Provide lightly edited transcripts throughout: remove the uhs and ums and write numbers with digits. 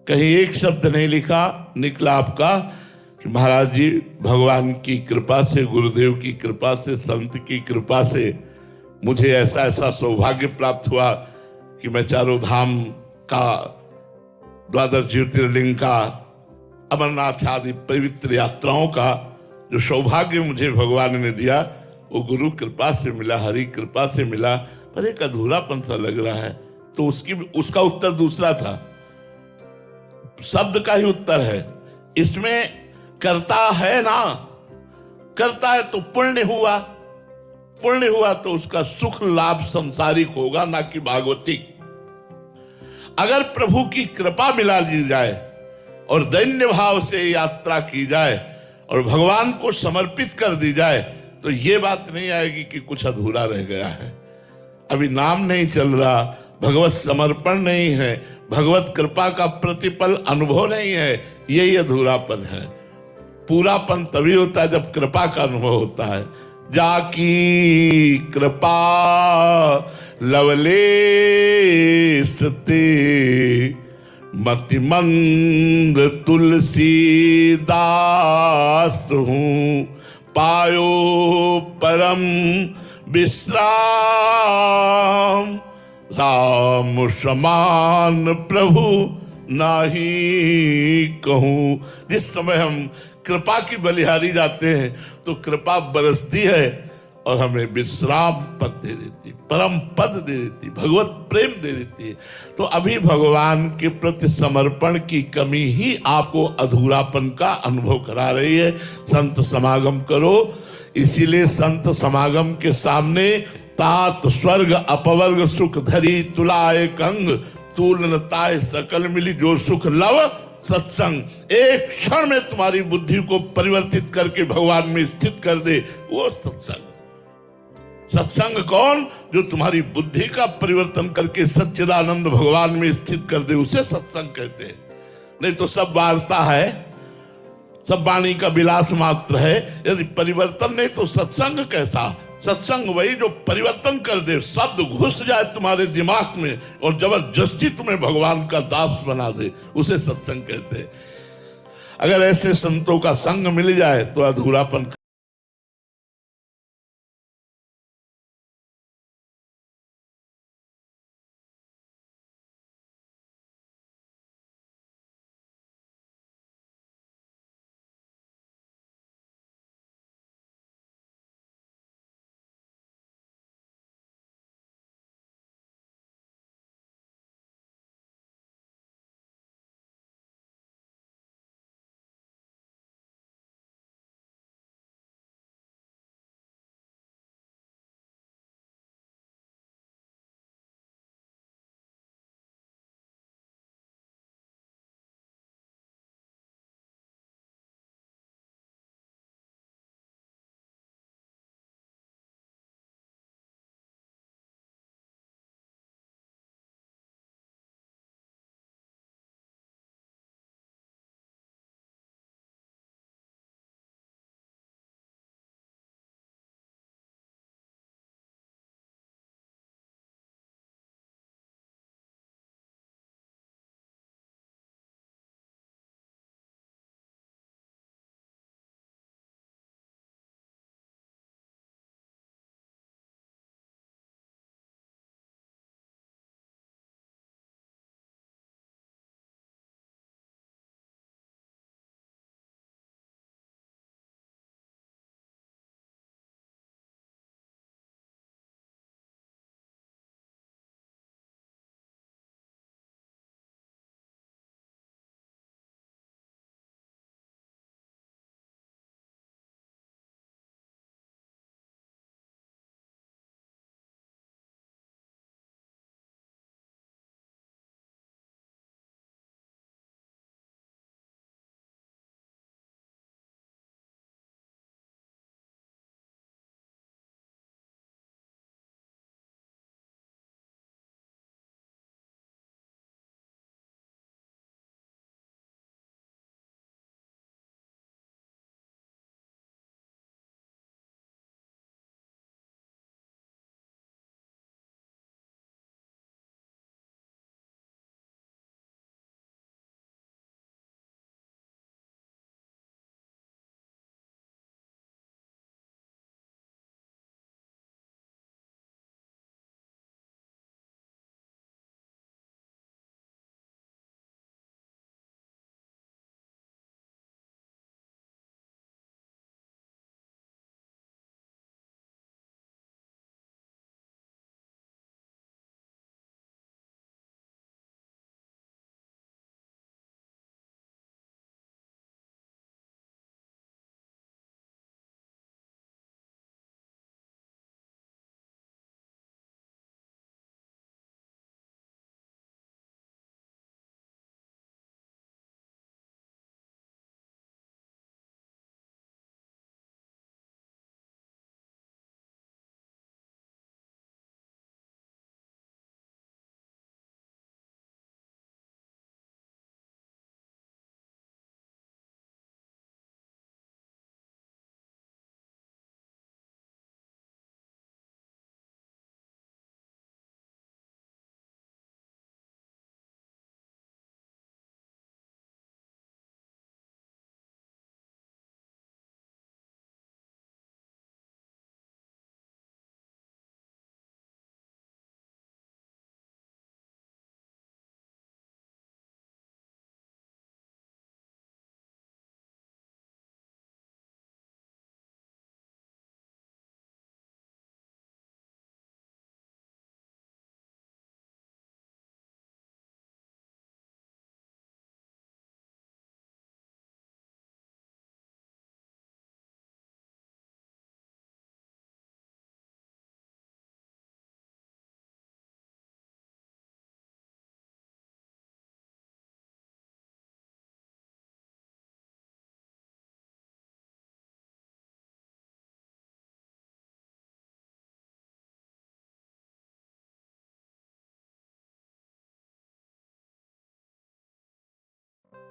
कहीं एक शब्द नहीं लिखा निकला आपका कि महाराज जी भगवान की कृपा से, गुरुदेव की कृपा से, संत की कृपा से मुझे ऐसा ऐसा सौभाग्य प्राप्त हुआ कि मैं चारों धाम का, द्वादश ज्योतिर्लिंग का, अमरनाथ आदि पवित्र यात्राओं का जो सौभाग्य मुझे भगवान ने दिया वो गुरु कृपा से मिला, हरि कृपा से मिला। पर एक अधूरापन सा लग रहा है। तो उसका उत्तर दूसरा था, शब्द का ही उत्तर है। इसमें करता है ना, करता है तो पुण्य हुआ, पुण्य हुआ तो उसका सुख लाभ संसारिक होगा, ना कि भागवतिक। अगर प्रभु की कृपा मिला ली जाए और दैन्य भाव से यात्रा की जाए और भगवान को समर्पित कर दी जाए तो ये बात नहीं आएगी कि कुछ अधूरा रह गया है, अभी नाम नहीं चल रहा, भगवत समर्पण नहीं है, भगवत कृपा का प्रतिपल अनुभव नहीं है। यही अधूरापन है। पूरापन तभी होता है जब कृपा का अनुभव होता है। जाकी कृपा लवलेश ते मतिमंद तुलसीदास हूँ, पायो परम विश्राम, राम समान प्रभु नाही कहूं। जिस समय हम कृपा की बलिहारी जाते हैं तो कृपा बरसती है और हमें विश्राम पद दे देती, परम पद दे देती, भगवत प्रेम दे देती है। तो अभी भगवान के प्रति समर्पण की कमी ही आपको अधूरापन का अनुभव करा रही है। संत समागम करो, इसीलिए संत समागम के सामने तात स्वर्ग अपवर्ग सुख धरी तुलाए कंग, तूलनताए सकल मिली जो सुख लव सत्संग। एक क्षण में तुम्हारी बुद्धि को परिवर्तित करके भगवान में स्थित कर दे, वो सत्संग। सत्संग कौन? जो तुम्हारी बुद्धि का परिवर्तन करके सच्चिदानंद भगवान में स्थित कर दे, उसे सत्संग कहते हैं। नहीं तो सब वार्ता है, सब वाणी का विलास मात्र है। यदि परिवर्तन नहीं तो सत्संग कैसा? सत्संग वही जो परिवर्तन कर दे, शब्द घुस जाए तुम्हारे दिमाग में और जबरदस्ती तुम्हें भगवान का दास बना दे, उसे सत्संग कहते हैं। अगर ऐसे संतों का संग मिल जाए तो अधूरापन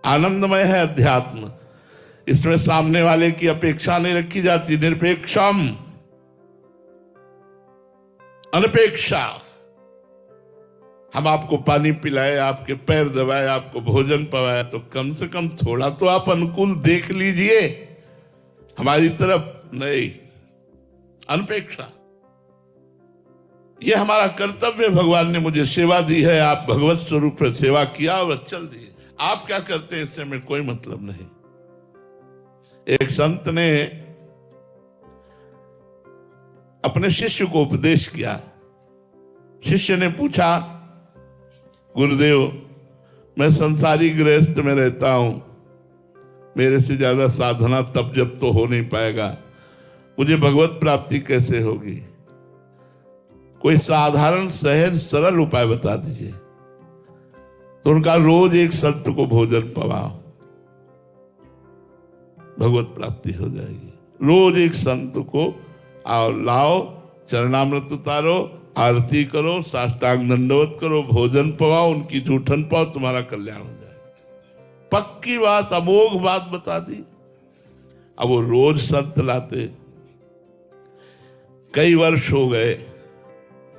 आनंदमय है अध्यात्म। इसमें सामने वाले की अपेक्षा नहीं रखी जाती, निरपेक्षम, अनपेक्षा। हम आपको पानी पिलाए, आपके पैर दबाए, आपको भोजन पवाए, तो कम से कम थोड़ा तो आप अनुकूल देख लीजिए हमारी तरफ। नहीं, अनपेक्षा। यह हमारा कर्तव्य। भगवान ने मुझे सेवा दी है, आप भगवत स्वरूप में सेवा किया और चल दिए। आप क्या करते हैं इससे हमें कोई मतलब नहीं। एक संत ने अपने शिष्य को उपदेश किया। शिष्य ने पूछा, गुरुदेव, मैं संसारी गृहस्थ में रहता हूं, मेरे से ज्यादा साधना तप जप तो हो नहीं पाएगा, मुझे भगवत प्राप्ति कैसे होगी? कोई साधारण सहज सरल उपाय बता दीजिए। तो उनका, रोज एक संत को भोजन पवाओ, भगवत प्राप्ति हो जाएगी। रोज एक संत को आओ, लाओ, चरणामृत उतारो, आरती करो, साष्टांग दंडवत करो, भोजन पवाओ, उनकी जूठन पाओ, तुम्हारा कल्याण हो जाएगा। पक्की बात, अमोघ बात बता दी। अब वो रोज संत लाते। कई वर्ष हो गए।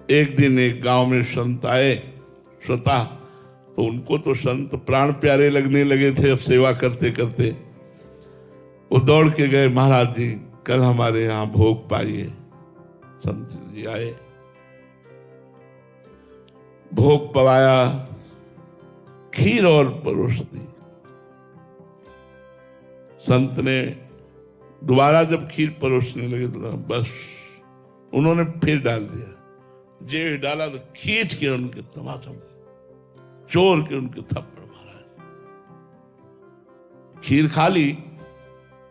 एक दिन एक गांव में संत आए स्वतः, तो उनको तो संत प्राण प्यारे लगने लगे थे। अब सेवा करते करते वो दौड़ के गए, महाराज जी कल हमारे यहां भोग पाइए। संत जी आए, भोग पवाया, खीर और परोस दी। संत ने दोबारा जब खीर परोसने लगे तो बस उन्होंने फिर डाल दिया। जे डाला तो खींच के उनके तमाचा चोर के उनके थप्पड़ मारा। खीर खा ली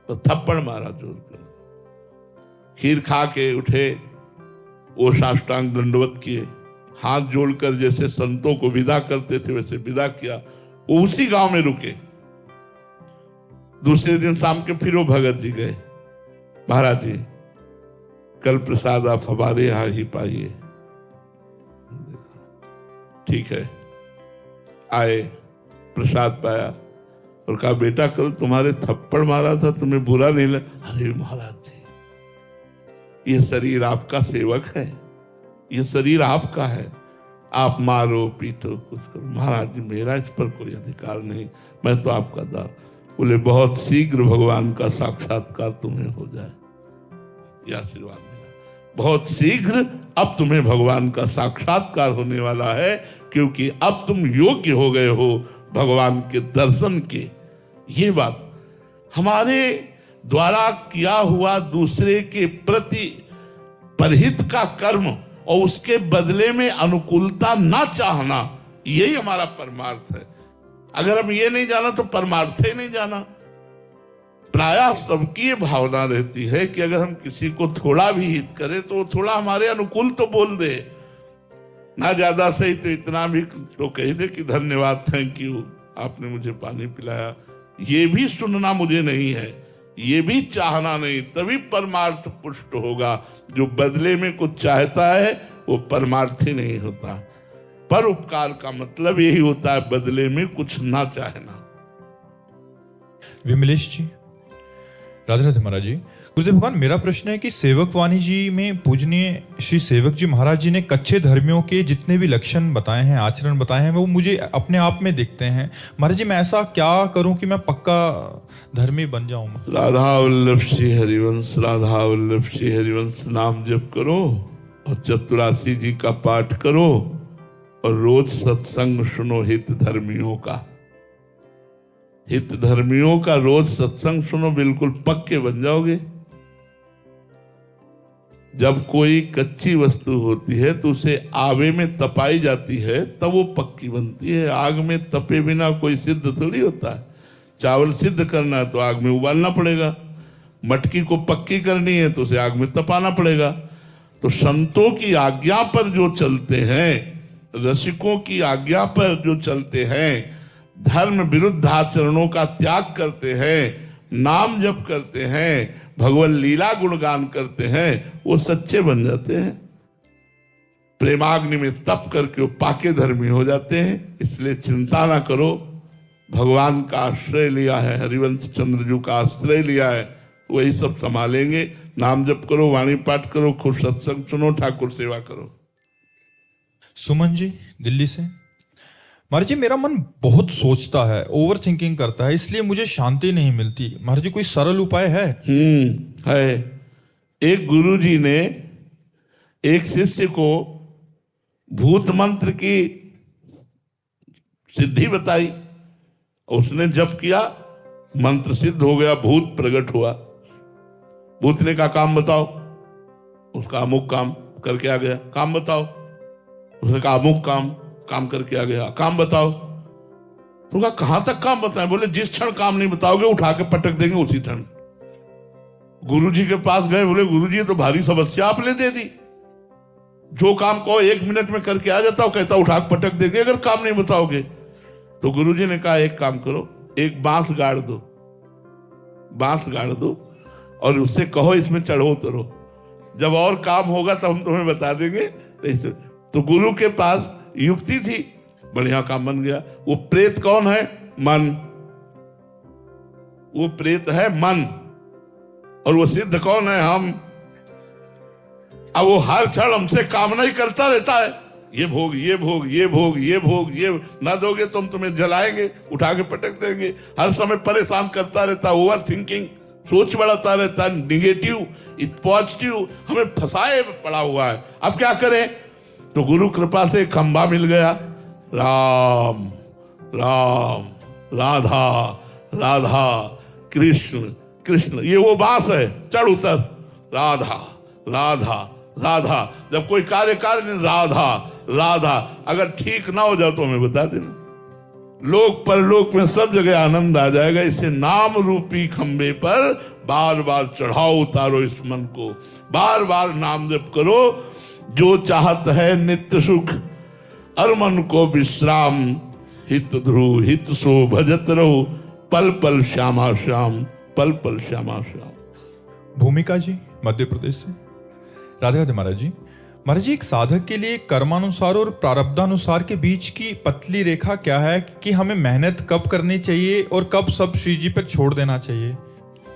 तो थप्पड़ मारा जोर कर। खीर खा के उठे, वो साष्टांग दंडवत किए, हाथ जोड़कर जैसे संतों को विदा करते थे वैसे विदा किया। वो उसी गांव में रुके। दूसरे दिन शाम के फिर वो भगत जी गए, महाराज जी कल प्रसाद आप हमारे यहां ही पाइए। ठीक है, आए, प्रसाद पाया और कहा, बेटा कल तुम्हारे थप्पड़ मारा था, तुम्हें बुरा नहीं लगा? अरे महाराज जी, ये शरीर आपका सेवक है, ये शरीर आपका है, आप मारो पीटो कुछ करो। महाराज जी मेरा इस पर कोई अधिकार नहीं, मैं तो आपका दास। बोले, बहुत शीघ्र भगवान का साक्षात्कार तुम्हें हो जाए, यह आशीर्वाद मिला। बहुत शीघ्र अब तुम्हें भगवान का साक्षात्कार होने वाला है, क्योंकि अब तुम योग्य हो गए हो भगवान के दर्शन के। ये बात हमारे द्वारा किया हुआ दूसरे के प्रति परहित का कर्म और उसके बदले में अनुकूलता ना चाहना, यही हमारा परमार्थ है। अगर हम ये नहीं जाना तो परमार्थ ही नहीं जाना। प्रायः सबकी ये भावना रहती है कि अगर हम किसी को थोड़ा भी हित करें तो वो थोड़ा हमारे अनुकूल तो बोल दे, ना ज्यादा सही तो इतना भी तो कह दे कि धन्यवाद, थैंक यू, आपने मुझे पानी पिलाया। ये भी सुनना मुझे नहीं है, ये भी चाहना नहीं, तभी परमार्थ पुष्ट होगा। जो बदले में कुछ चाहता है वो परमार्थी नहीं होता। पर उपकार का मतलब यही होता है बदले में कुछ ना चाहना। विमलेश जी, राधे राधे महाराज जी। गुरुदेव भगवान, मेरा प्रश्न है कि सेवक वाणी जी में पूजनीय श्री सेवक जी महाराज जी ने कच्चे धर्मियों के जितने भी लक्षण बताए हैं, आचरण बताए हैं, वो मुझे अपने आप में दिखते हैं। महाराज जी, मैं ऐसा क्या करूं कि मैं पक्का धर्मी बन जाऊं? राधा वल्लभ श्री हरिवंश, राधा वल्लभ श्री हरिवंश नाम जप करो और चतुरासी जी का पाठ करो और रोज सत्संग सुनो हित धर्मियों का। हित धर्मियों का रोज सत्संग सुनो, बिल्कुल पक्के बन जाओगे। जब कोई कच्ची वस्तु होती है तो उसे आवे में तपाई जाती है, तब वो पक्की बनती है। आग में तपे बिना कोई सिद्ध थोड़ी होता है। चावल सिद्ध करना है तो आग में उबालना पड़ेगा, मटकी को पक्की करनी है तो उसे आग में तपाना पड़ेगा। तो संतों की आज्ञा पर जो चलते हैं, रसिकों की आज्ञा पर जो चलते हैं, धर्म विरुद्ध आचरणों का त्याग करते हैं, नाम जप करते हैं, भगवत लीला गुणगान करते हैं, वो सच्चे बन जाते हैं। प्रेमाग्नि में तप करके वो पाके धर्मी हो जाते हैं। इसलिए चिंता ना करो, भगवान का आश्रय लिया है, हरिवंश चंद्र जी का आश्रय लिया है, वही सब संभालेंगे। नाम जप करो, वाणी पाठ करो, खूब सत्संग सुनो, ठाकुर सेवा करो। सुमन जी दिल्ली से। महाराज जी मेरा मन बहुत सोचता है, ओवर थिंकिंग करता है, इसलिए मुझे शांति नहीं मिलती। महाराज जी कोई सरल उपाय है? है। एक गुरु जी ने एक शिष्य को भूत मंत्र की सिद्धि बताई, उसने जप किया, मंत्र सिद्ध हो गया, भूत प्रकट हुआ। भूत ने कहा काम बताओ, उसका अमुक काम करके आ गया। काम बताओ, उसने कहा अमुक काम करके आ गया। काम बताओ, तो कहा कहां तक काम बताएं? बोले जिस क्षण काम नहीं बताओगे उठा के पटक देंगे उसी क्षण। गुरु जी के पास गए, बोले गुरु जी तो भारी समस्या आपने दे दी, जो काम कहो 1 मिनट में करके आ जाता हूं, कहता उठा के पटक देंगे अगर काम नहीं बताओगे। तो गुरु जी ने कहा एक काम करो, एक बांस गाड़ दो और उससे कहो इसमें चढ़ो उतरो, जब और काम होगा तब हम तुम्हें बता देंगे। तो गुरु के पास युक्ति थी, बढ़िया काम बन गया। वो प्रेत कौन है? मन। वो प्रेत है मन, और वो सिद्ध कौन है? हम। अब वो हर क्षण हमसे कामना ही करता रहता है, ये भोग, ये भोग, ये भोग, ये भोग, ये ना दोगे तो हम तुम्हें जलाएंगे, उठा के पटक देंगे। हर समय परेशान करता रहता है, ओवर थिंकिंग, सोच बढ़ाता रहता है, निगेटिव पॉजिटिव हमें फंसाए पड़ा हुआ है। अब क्या करें? तो गुरु कृपा से खंबा मिल गया, राम राम राधा राधा कृष्ण कृष्ण, ये वो बांस है, चढ़ उतर, राधा राधा राधा। जब कोई कार्य राधा राधा, अगर ठीक ना हो जाए तो हमें बता देना, लोक परलोक में सब जगह आनंद आ जाएगा। इसे नाम रूपी खंबे पर बार बार चढ़ाओ, उतारो इस मन को, बार बार नाम जप करो। जो चाहत है नित्य सुख, और मन को विश्राम, हित ध्रुव हित सो भजत रहो, पल पल श्यामा श्याम, पल पल श्यामा श्याम। भूमिका जी मध्य प्रदेश से। राधे राधे महाराज जी। महाराज जी एक साधक के लिए कर्मानुसार और प्रारब्धानुसार के बीच की पतली रेखा क्या है कि हमें मेहनत कब करनी चाहिए और कब सब श्री जी पर छोड़ देना चाहिए?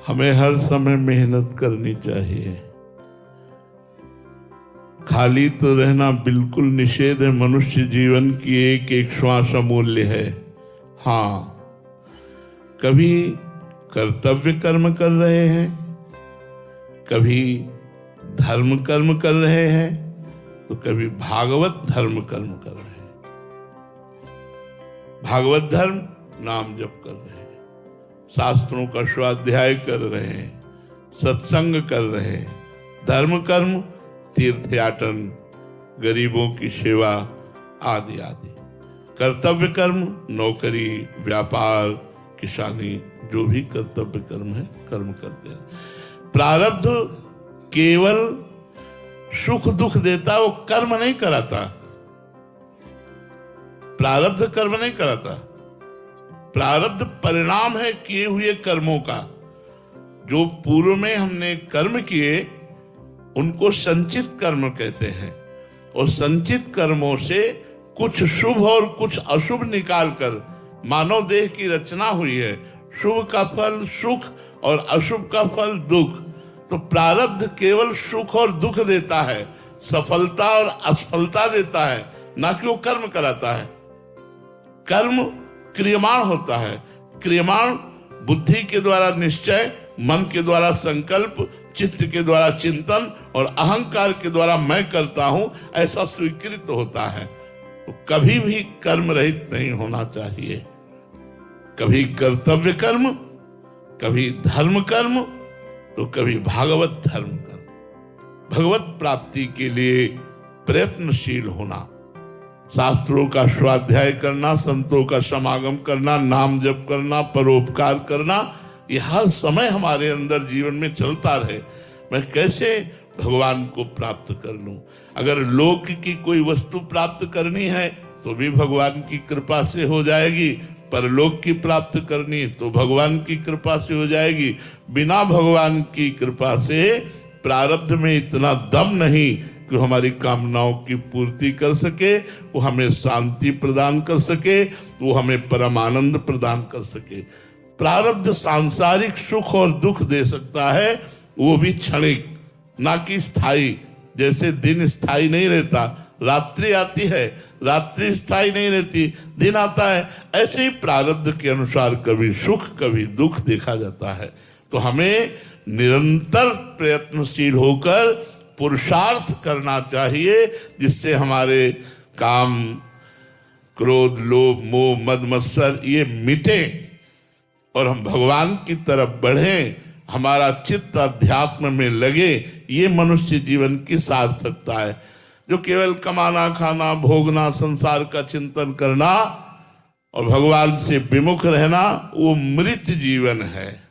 हमें हर समय मेहनत करनी चाहिए, खाली तो रहना बिल्कुल निषेध है। मनुष्य जीवन की एक एक श्वास अमूल्य है। हाँ, कभी कर्तव्य कर्म कर रहे हैं, कभी धर्म कर्म कर रहे हैं, तो कभी भागवत धर्म कर्म कर रहे हैं। भागवत धर्म नाम जप कर रहे हैं, शास्त्रों का स्वाध्याय कर रहे हैं, सत्संग कर रहे हैं। धर्म कर्म तीर्थयाटन, गरीबों की सेवा आदि आदि। कर्तव्य कर्म नौकरी, व्यापार, किसानी, जो भी कर्तव्य कर्म है कर्म करते हैं। प्रारब्ध केवल सुख दुख देता, वो कर्म नहीं कराता। प्रारब्ध कर्म नहीं कराता, प्रारब्ध परिणाम है किए हुए कर्मों का। जो पूर्व में हमने कर्म किए उनको संचित कर्म कहते हैं, और संचित कर्मों से कुछ शुभ और कुछ अशुभ निकालकर मानव देह की रचना हुई है। शुभ का फल सुख और अशुभ का फल दुख। तो प्रारब्ध केवल सुख और दुख देता है, सफलता और असफलता देता है, ना कि वो कर्म कराता है। कर्म क्रियमाण होता है, क्रियमाण बुद्धि के द्वारा निश्चय, मन के द्वारा संकल्प, चित्त के द्वारा चिंतन और अहंकार के द्वारा मैं करता हूं ऐसा स्वीकृत होता है। तो कभी भी कर्म रहित नहीं होना चाहिए। कभी कर्तव्य कर्म, कभी धर्म कर्म, तो कभी भागवत धर्म कर्म। भगवत प्राप्ति के लिए प्रयत्नशील होना, शास्त्रों का स्वाध्याय करना, संतों का समागम करना, नाम जप करना, परोपकार करना, ये हर समय हमारे अंदर जीवन में चलता रहे। मैं कैसे भगवान को प्राप्त कर लूं? अगर लोक की कोई वस्तु प्राप्त करनी है तो भी भगवान की कृपा से हो जाएगी, परलोक की प्राप्त करनी तो भगवान की कृपा से हो जाएगी। बिना भगवान की कृपा से प्रारब्ध में इतना दम नहीं कि हमारी कामनाओं की पूर्ति कर सके, वो हमें शांति प्रदान कर सके, वो हमें परम आनंद प्रदान कर सके। प्रारब्ध सांसारिक सुख और दुख दे सकता है, वो भी क्षणिक, ना कि स्थायी। जैसे दिन स्थायी नहीं रहता, रात्रि आती है, रात्रि स्थायी नहीं रहती, दिन आता है, ऐसे ही प्रारब्ध के अनुसार कभी सुख कभी दुख देखा जाता है। तो हमें निरंतर प्रयत्नशील होकर पुरुषार्थ करना चाहिए, जिससे हमारे काम, क्रोध, लोभ, मोह, मद, मत्सर ये मिटे और हम भगवान की तरफ बढ़ें, हमारा चित्त अध्यात्म में लगे। ये मनुष्य जीवन की सार्थकता है। जो केवल कमाना, खाना, भोगना, संसार का चिंतन करना और भगवान से विमुख रहना, वो मृत जीवन है।